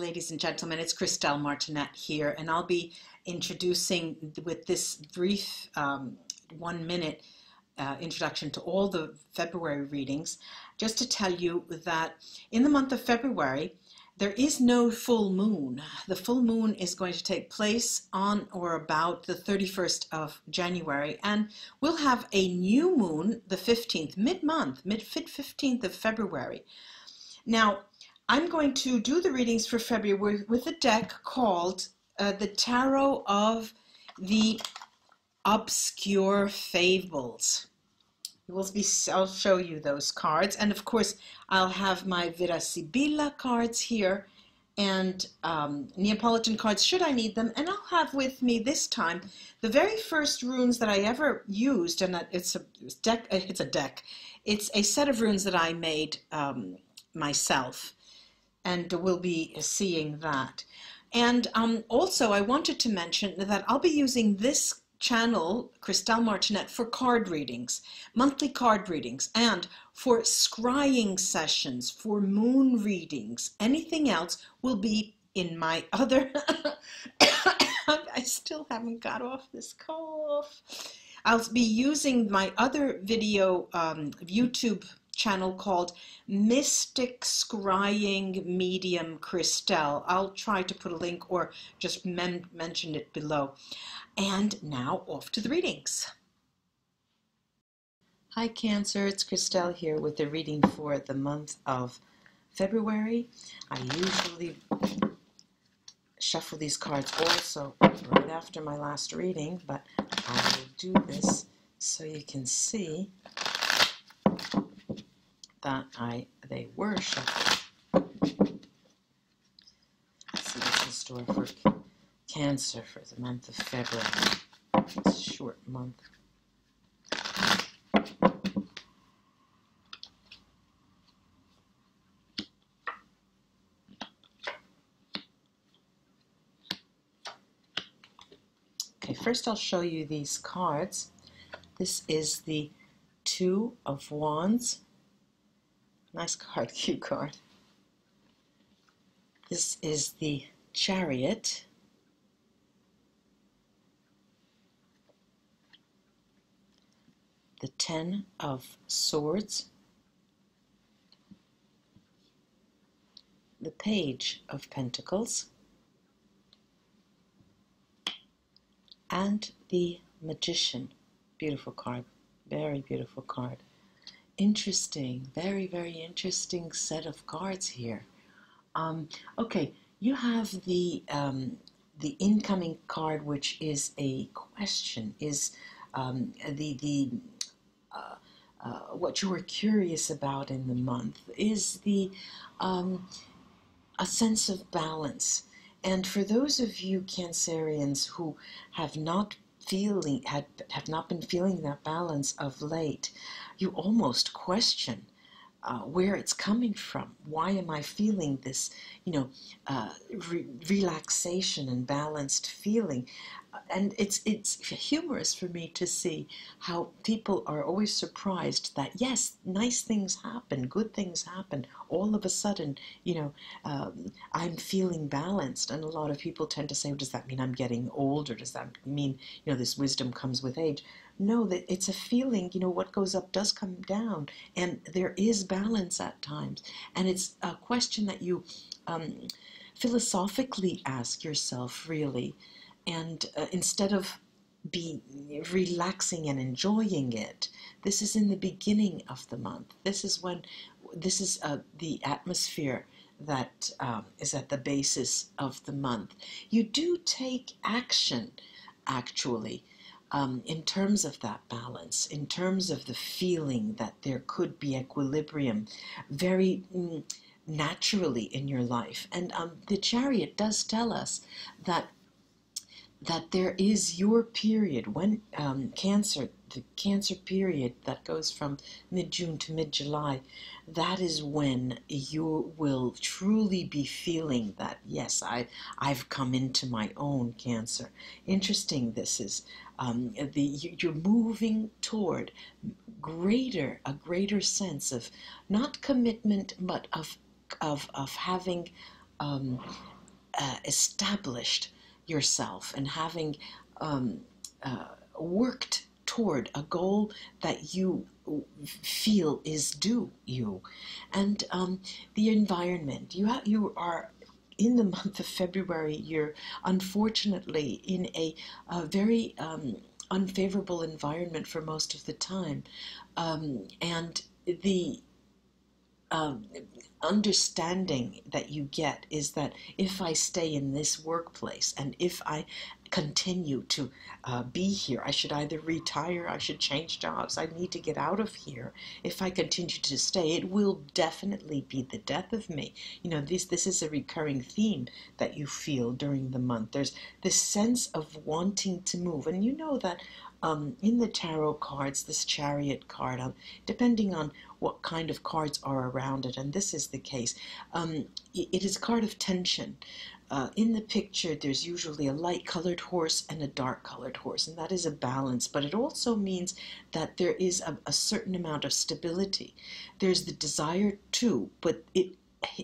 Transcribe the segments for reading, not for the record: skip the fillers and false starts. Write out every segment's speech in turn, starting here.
ladies and gentlemen. It's Christelle Martinette here, and I'll be introducing with this brief 1-minute introduction to all the February readings, just to tell you that in the month of February, there is no full moon. The full moon is going to take place on or about the 31st of January, and we'll have a new moon the 15th, mid-month, 15th of February. Now, I'm going to do the readings for February with a deck called the Tarot of the Obscure Fables. I'll show you those cards, and of course I'll have my VERA SIBILLA cards here, and Neapolitan cards should I need them, and I'll have with me this time the very first runes that I ever used, and it's a set of runes that I made myself, and we'll be seeing that. And also I wanted to mention that I'll be using this channel, Christelle Martinette, for card readings, monthly card readings, and for scrying sessions, for moon readings. Anything else will be in my other I still haven't got off this cough. I'll be using my other video YouTube channel called Mystic Scrying Medium Christelle. I'll try to put a link or just mention it below. And now off to the readings. Hi Cancer, it's Christelle here with the reading for the month of February. I usually shuffle these cards also right after my last reading, but I will do this so you can see that they were shuffled. Let's see what's in store for Cancer for the month of February. It's a short month. Okay, first I'll show you these cards. This is the Two of Wands. Nice card, cute card. This is the Chariot. The Ten of Swords. The Page of Pentacles. And the Magician. Beautiful card. Very beautiful card. Interesting, very, very interesting set of cards here. Okay, you have the incoming card, which is a question, is what you were curious about in the month, is the a sense of balance. And for those of you Cancerians who have not been feeling that balance of late, you almost question where it's coming from. Why am I feeling this, relaxation and balanced feeling? And it's humorous for me to see how people are always surprised that, yes, nice things happen, good things happen. All of a sudden, I'm feeling balanced. And a lot of people tend to say, well, does that mean I'm getting old? Or does that mean, this wisdom comes with age? No, that it's a feeling, what goes up does come down. And there is balance at times. And it's a question that you philosophically ask yourself, really. And instead of relaxing and enjoying it, this is in the beginning of the month. This is the atmosphere that is at the basis of the month. You do take action, actually, in terms of that balance, in terms of the feeling that there could be equilibrium very naturally in your life. And the Chariot does tell us that there is your period, when the Cancer period that goes from mid-June to mid-July, that is when you will truly be feeling that, yes, I've come into my own, Cancer. Interesting, this is, you're moving toward a greater sense of not commitment, but of having established yourself and having worked toward a goal that you feel is due you. And the environment, you are in the month of February, you're unfortunately in a very unfavorable environment for most of the time. And the understanding that you get is that if I stay in this workplace and if I continue to be here, I should either retire, I should change jobs, I need to get out of here. If I continue to stay, it will definitely be the death of me. You know, this is a recurring theme that you feel during the month. There's this sense of wanting to move, and you know that in the tarot cards, this Chariot card, depending on what kind of cards are around it, and this is the case, it is a card of tension. In the picture, there's usually a light-colored horse and a dark-colored horse, and that is a balance, but it also means that there is a certain amount of stability. There's the desire too, but it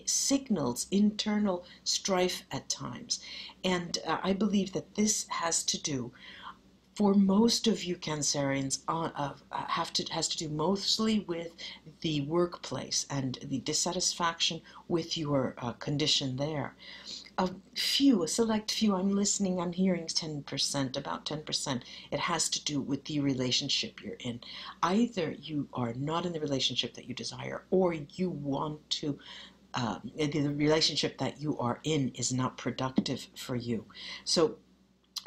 signals internal strife at times, and I believe that this has to do, for most of you Cancerians, has to do mostly with the workplace and the dissatisfaction with your condition there. A select few, I'm hearing 10%, about 10%, it has to do with the relationship you're in. Either you are not in the relationship that you desire, or you want to, the relationship that you are in is not productive for you. So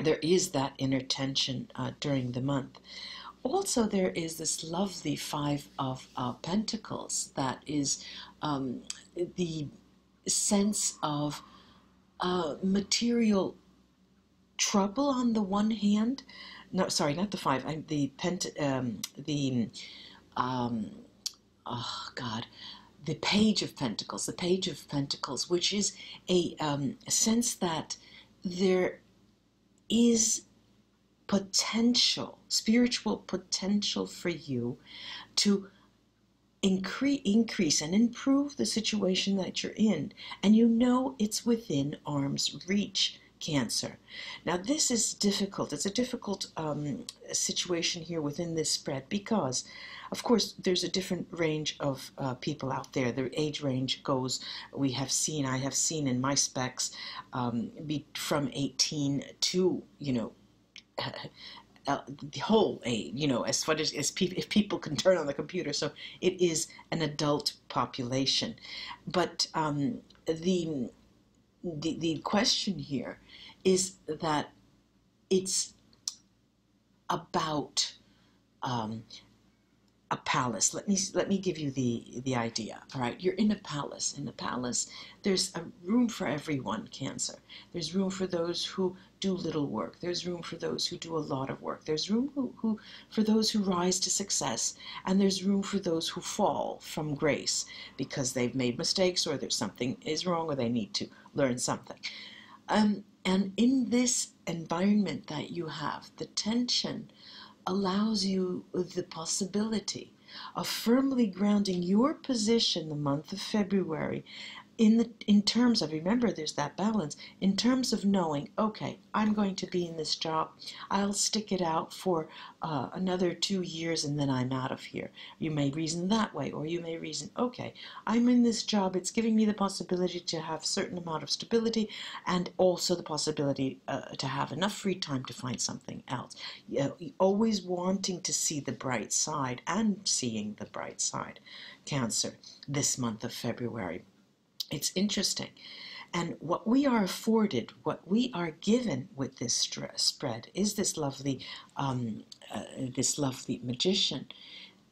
there is that inner tension during the month. Also, there is this lovely Five of Pentacles that is the sense of material trouble on the one hand. No, sorry, not the five. The Page of Pentacles. The Page of Pentacles, which is a sense that there is potential, spiritual potential for you to increase and improve the situation that you're in, and you know it's within arm's reach, Cancer. Now this is difficult. It's a difficult situation here within this spread because, of course, there's a different range of people out there. The age range goes, I have seen in my specs, from 18 to, the whole age, as far as if people can turn on the computer. So it is an adult population. But the question here is that it's about a palace. Let me give you the idea. All right, you're in a palace. In a palace, there's a room for everyone, Cancer. There's room for those who do little work. There's room for those who do a lot of work. There's room for those who rise to success, and there's room for those who fall from grace because they've made mistakes, or there's something is wrong, or they need to learn something. And in this environment that you have, the tension allows you the possibility of firmly grounding your position the month of February in terms of, remember, there's that balance, in terms of knowing, okay, I'm going to be in this job, I'll stick it out for another 2 years and then I'm out of here. You may reason that way, or you may reason, okay, I'm in this job, it's giving me the possibility to have a certain amount of stability and also the possibility to have enough free time to find something else. Always wanting to see the bright side and seeing the bright side, Cancer, this month of February. It's interesting. And what we are afforded, what we are given with this spread is this lovely magician.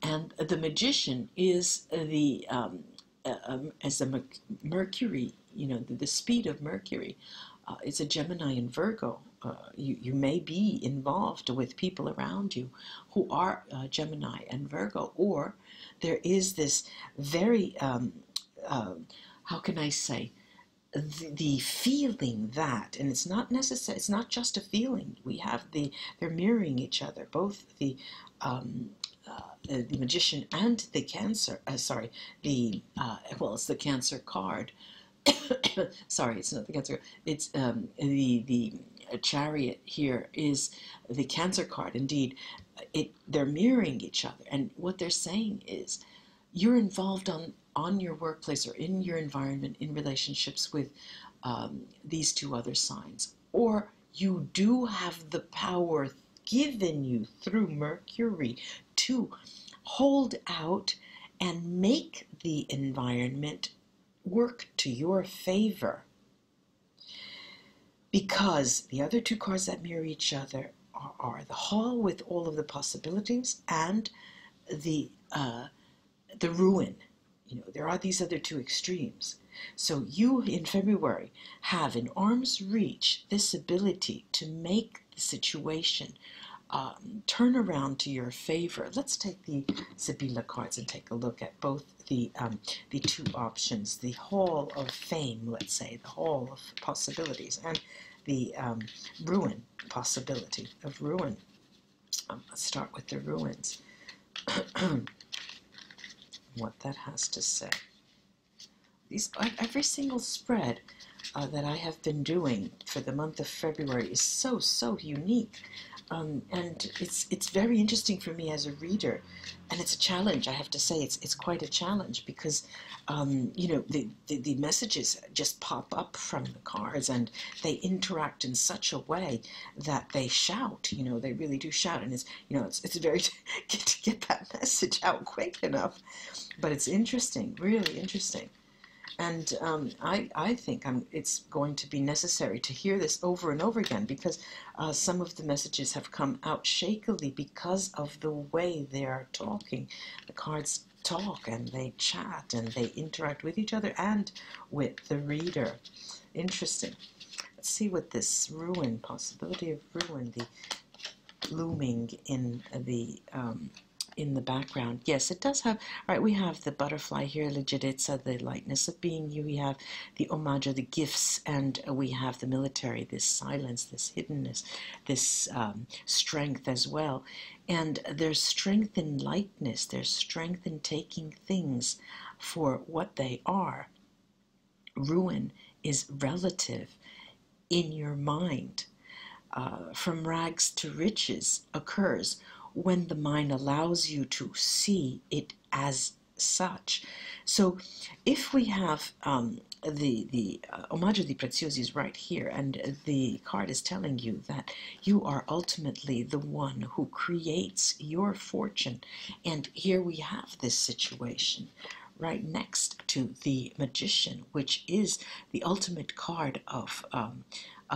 And the magician is as a Mercury, the speed of Mercury. It's a Gemini and Virgo. You may be involved with people around you who are Gemini and Virgo, or there is this very how can I say, the feeling that, and it's not necessary, it's not just a feeling. We have they're mirroring each other, both the magician and the Cancer. It's the Cancer card. Sorry, it's not the Cancer. It's the Chariot here is the Cancer card. Indeed, they're mirroring each other, and what they're saying is you're involved on your workplace or in your environment in relationships with these two other signs, or you do have the power given you through Mercury to hold out and make the environment work to your favor, because the other two cards that mirror each other are the Hall with all of the possibilities and the Ruin. You know, there are these other two extremes. So you in February have in arm's reach this ability to make the situation turn around to your favor. Let's take the Sibylla cards and take a look at both the two options, the Hall of Fame, let's say, the Hall of Possibilities, and the Ruin possibility of Ruin. Let's start with the Ruins. What that has to say. Every single spread that I have been doing for the month of February is so unique. And it's very interesting for me as a reader, and it's a challenge. I have to say it's quite a challenge because you know, the messages just pop up from the cards, and they interact in such a way that they shout. You know, they really do shout, and it's very to get that message out quick enough. But it's interesting, really interesting. And I think it's going to be necessary to hear this over and over again, because some of the messages have come out shakily because of the way they are talking. The cards talk and they chat and they interact with each other and with the reader. Interesting. Let's see what this Ruin, possibility of Ruin, the looming in the background. Yes, it does have, right, we have the butterfly here, legitezza, the lightness of being you, we have the omaggio, the gifts, and we have the military, this silence, this hiddenness, this strength as well. And there's strength in lightness, there's strength in taking things for what they are. Ruin is relative in your mind. From rags to riches occurs when the mind allows you to see it as such. So if we have the Omaggio di Preziosi is right here, and the card is telling you that you are ultimately the one who creates your fortune. And here we have this situation right next to the Magician, which is the ultimate card of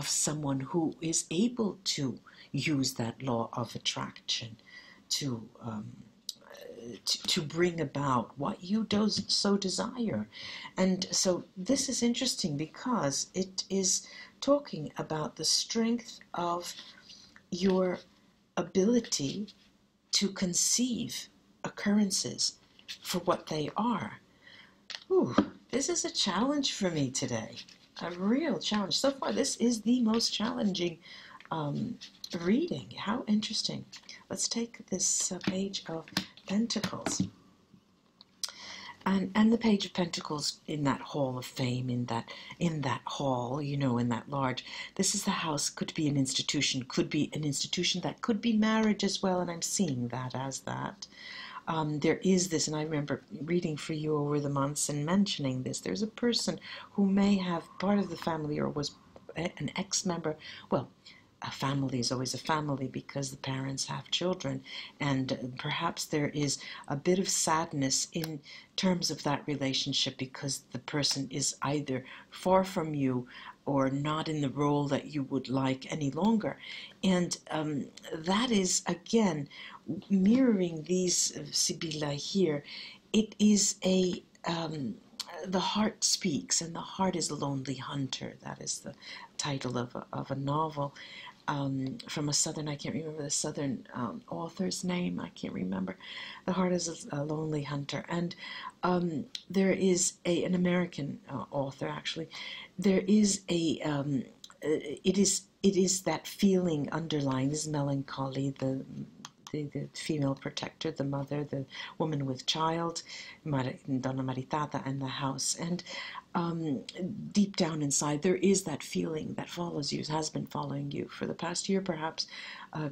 someone who is able to use that law of attraction to bring about what you so desire. And so this is interesting because it is talking about the strength of your ability to conceive occurrences for what they are. Ooh, this is a challenge for me today. A real challenge. So far, this is the most challenging reading. How interesting. Let's take this page of Pentacles. And the Page of Pentacles in that Hall of Fame, in that hall, you know, in that large. This is the house, could be an institution that could be marriage as well, and I'm seeing that as that. There is this, and I remember reading for you over the months and mentioning this. There's a person who may have part of the family or was an ex-member. Well, a family is always a family because the parents have children, and perhaps there is a bit of sadness in terms of that relationship because the person is either far from you or not in the role that you would like any longer. And that is, again, mirroring these Sibylla here. It is the heart speaks, and the heart is a lonely hunter. That is the title of a novel from a southern, I can't remember the southern author's name, I can't remember. The heart is a lonely hunter. And there is an American author, actually. There is it is that feeling underlying, this melancholy, the the female protector, the mother, the woman with child, Donna Maritata, and the house. And deep down inside, there is that feeling that follows you, has been following you for the past year, perhaps,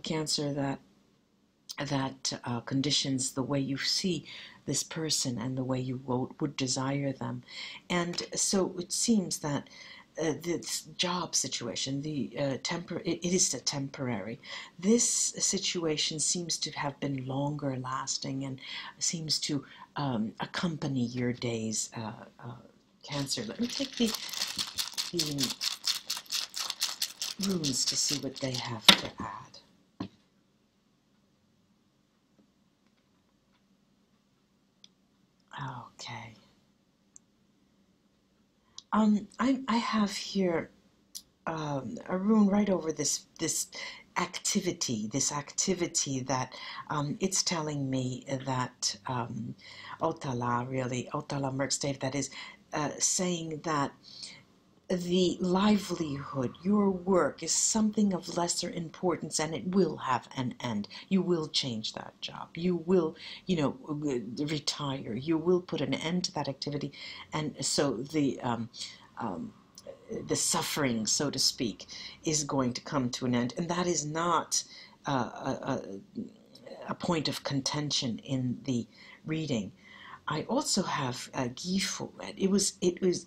Cancer, that conditions the way you see this person and the way you would desire them. And so it seems that this job situation, it is a temporary. This situation seems to have been longer lasting and seems to accompany your days, Cancer. Let me take the runes to see what they have to add. Okay. I have here a rune right over this activity that it's telling me that Otala Merkstave, that is saying that the livelihood, your work, is something of lesser importance, and it will have an end. You will change that job. You will, retire. You will put an end to that activity, and so the suffering, so to speak, is going to come to an end, and that is not a point of contention in the reading. I also have Gifu.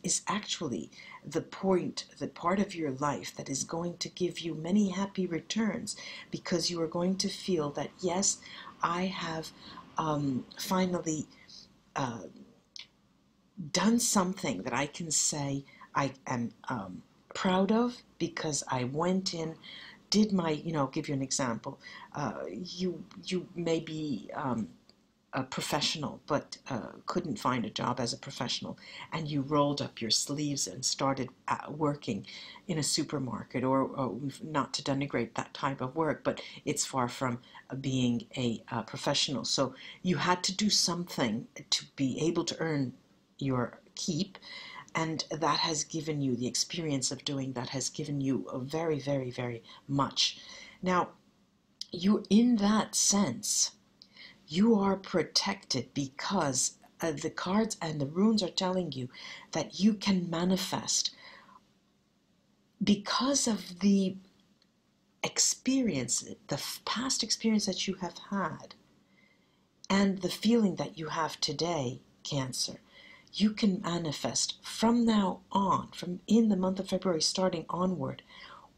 Is actually the part of your life that is going to give you many happy returns, because you are going to feel that, yes, I have finally done something that I can say I am proud of, because I went in, did my, give you an example. You may be a professional, but couldn't find a job as a professional, and you rolled up your sleeves and started working in a supermarket, or not to denigrate that type of work, but it's far from being a professional. So you had to do something to be able to earn your keep, and that has given you, the experience of doing that has given you a very, very, very much. Now, you, in that sense, you are protected, because the cards and the runes are telling you that you can manifest because of the experience, the past experience that you have had, and the feeling that you have today, Cancer. You can manifest from now on, from in the month of February starting onward,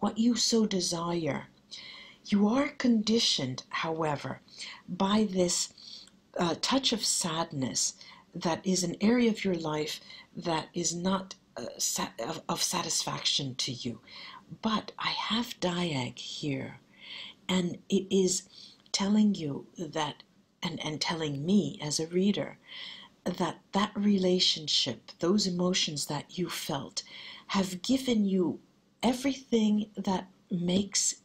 what you so desire. You are conditioned, however, by this touch of sadness that is an area of your life that is not of satisfaction to you. But I have Diag here, and it is telling you that, and telling me as a reader, that relationship, those emotions that you felt, have given you everything that makes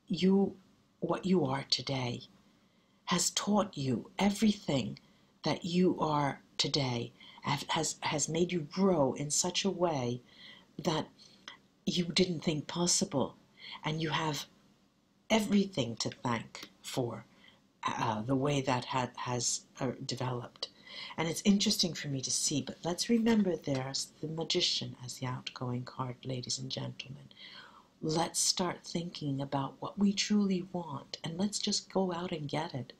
you what you are today, has taught you everything that you are today, has made you grow in such a way that you didn't think possible, and you have everything to thank for the way that has developed. And it's interesting for me to see, but let's remember there's the Magician as the outgoing card, ladies and gentlemen. Let's start thinking about what we truly want, and let's just go out and get it.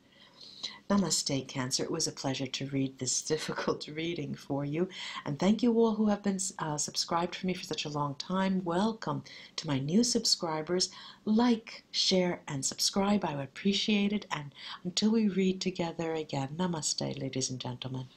Namaste, Cancer. It was a pleasure to read this difficult reading for you. And thank you all who have been subscribed for me for such a long time. Welcome to my new subscribers. Like, share, and subscribe. I would appreciate it. And until we read together again, namaste, ladies and gentlemen.